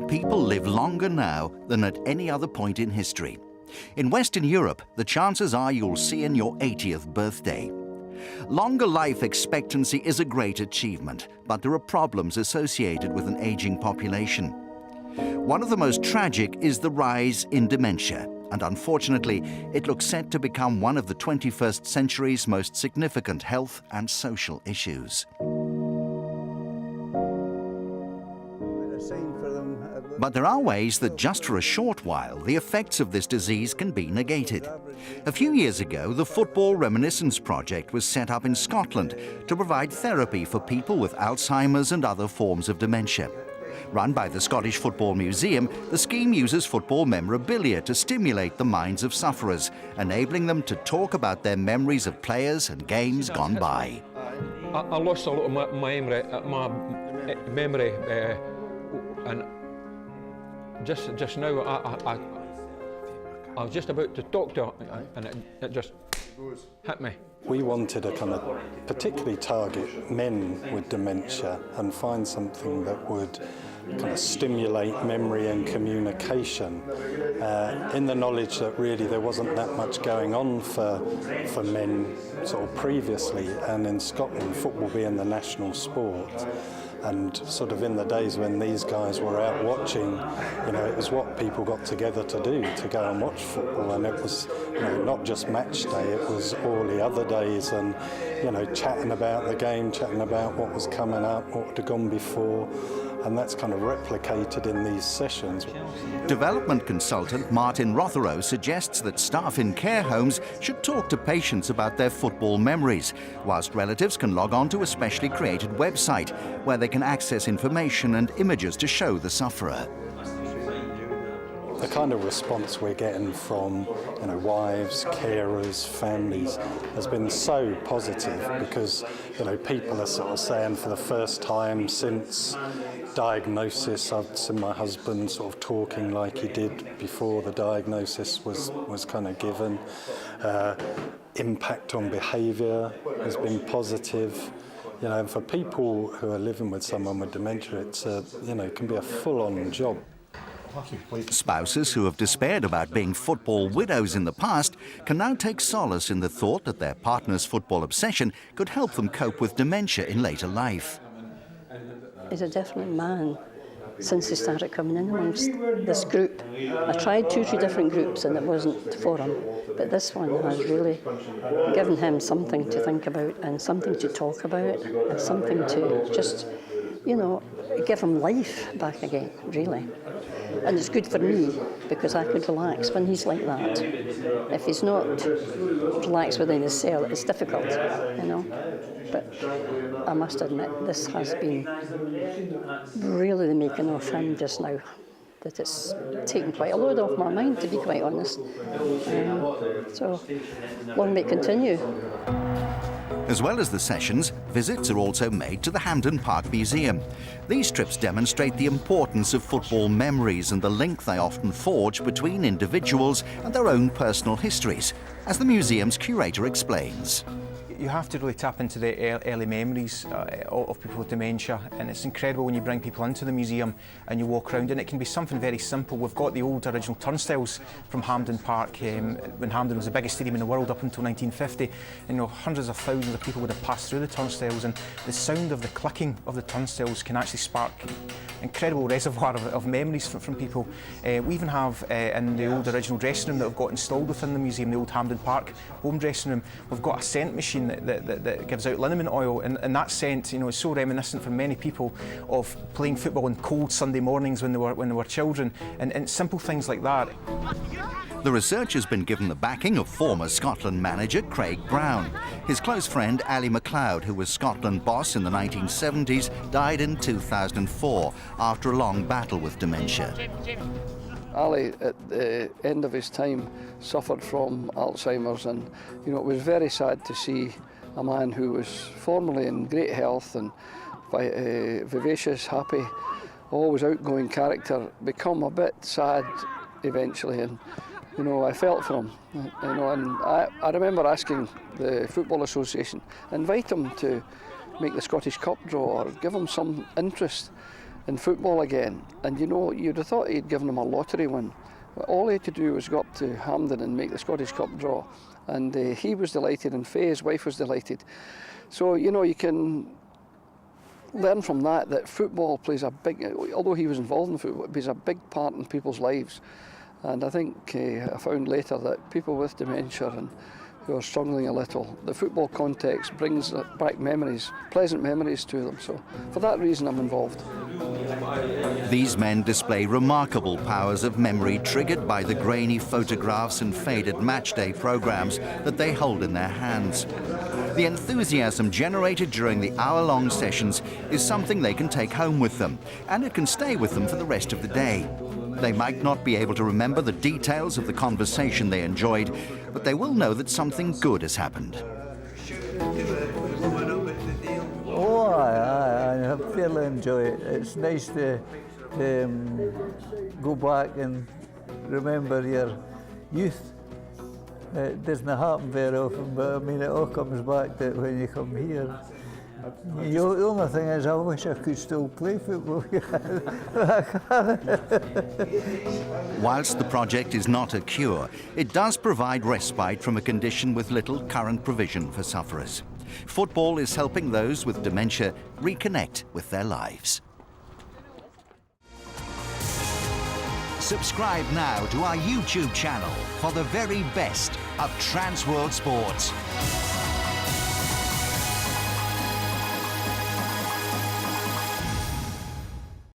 people live longer now than at any other point in history. In Western Europe, the chances are you'll see in your 80th birthday. Longer life expectancy is a great achievement, but there are problems associated with an aging population. One of the most tragic is the rise in dementia, and unfortunately, it looks set to become one of the 21st century's most significant health and social issues. But there are ways that just for a short while, the effects of this disease can be negated. A few years ago, the Football Reminiscence Project was set up in Scotland to provide therapy for people with Alzheimer's and other forms of dementia. Run by the Scottish Football Museum, the scheme uses football memorabilia to stimulate the minds of sufferers, enabling them to talk about their memories of players and games gone by. I lost a lot of my memory, and just now I was just about to talk to her, and it just hit me. We wanted to kind of particularly target men with dementia and find something that would kind of stimulate memory and communication, in the knowledge that really there wasn't that much going on for men sort of previously, and in Scotland, football being the national sport. And sort of in the days when these guys were out watching, you know, it was what people got together to do, to go and watch football. And it was, you know, not just match day, it was all the other days, and, you know, chatting about the game, chatting about what was coming up, what had gone before. And that's kind of replicated in these sessions. Development consultant Martin ROTHERO suggests that staff in care homes should talk to patients about their football memories, whilst relatives can log on to a specially created website where they can access information and images to show the sufferer. The kind of response we're getting from, you know, wives, carers, families has been so positive, because, you know, people are sort of saying for the first time since diagnosis, I've seen my husband sort of talking like he did before the diagnosis was kind of given. Impact on behaviour has been positive. You know, for people who are living with someone with dementia, it's you know, it can be a full-on job. Spouses who have despaired about being football widows in the past can now take solace in the thought that their partner's football obsession could help them cope with dementia in later life. He's a different man since he started coming in amongst this group. I tried 2 or 3 different groups and it wasn't for him, but this one has really given him something to think about and something to talk about and something to just, you know, give him life back again, really. And it's good for me because I could relax when he's like that. If he's not relaxed within his cell, it's difficult, you know. But I must admit, this has been really the making of him just now. That it's taken quite a load off my mind, to be quite honest. So, long may it continue. As well as the sessions, visits are also made to the Hampden Park Museum. These trips demonstrate the importance of football memories and the link they often forge between individuals and their own personal histories, as the museum's curator explains. You have to really tap into the early memories of people with dementia, and it's incredible when you bring people into the museum and you walk around, and it can be something very simple. We've got the old original turnstiles from Hampden Park, when Hampden was the biggest stadium in the world up until 1950, and, you know, hundreds of thousands of people would have passed through the turnstiles, and the sound of the clicking of the turnstiles can actually spark incredible reservoir of memories from people. We even have in the old original dressing room that we've got installed within the museum, the old Hampden Park home dressing room, we've got a scent machine that gives out liniment oil, and that scent, you know, is so reminiscent for many people of playing football on cold Sunday mornings when they were children, and simple things like that. The research has been given the backing of former Scotland manager Craig Brown. His close friend Ali MacLeod, who was Scotland boss in the 1970s, died in 2004 after a long battle with dementia. Ali, at the end of his time, suffered from Alzheimer's, and, you know, it was very sad to see a man who was formerly in great health and vivacious, happy, always outgoing character become a bit sad eventually, and, you know, I felt for him, you know, and I remember asking the Football Association, invite him to make the Scottish Cup draw or give him some interest in football again. And you know, you'd have thought he'd given him a lottery win. All he had to do was go up to Hampden and make the Scottish Cup draw. And he was delighted, and Faye, his wife, was delighted. So, you know, you can learn from that football plays a big, although he was involved in football, it plays a big part in people's lives. And I think I found later that people with dementia and who are struggling a little, the football context brings back memories, pleasant memories to them. So for that reason I'm involved. These men display remarkable powers of memory triggered by the grainy photographs and faded matchday programs that they hold in their hands. The enthusiasm generated during the hour-long sessions is something they can take home with them, and it can stay with them for the rest of the day. They might not be able to remember the details of the conversation they enjoyed, but they will know that something good has happened. Oh, I thoroughly enjoy it. It's nice to go back and remember your youth. It doesn't happen very often, but I mean, it all comes back to it when you come here. The only thing is, I wish I could still play football. Whilst the project is not a cure, it does provide respite from a condition with little current provision for sufferers. Football is helping those with dementia reconnect with their lives. Subscribe now to our YouTube channel for the very best of TransWorldSport.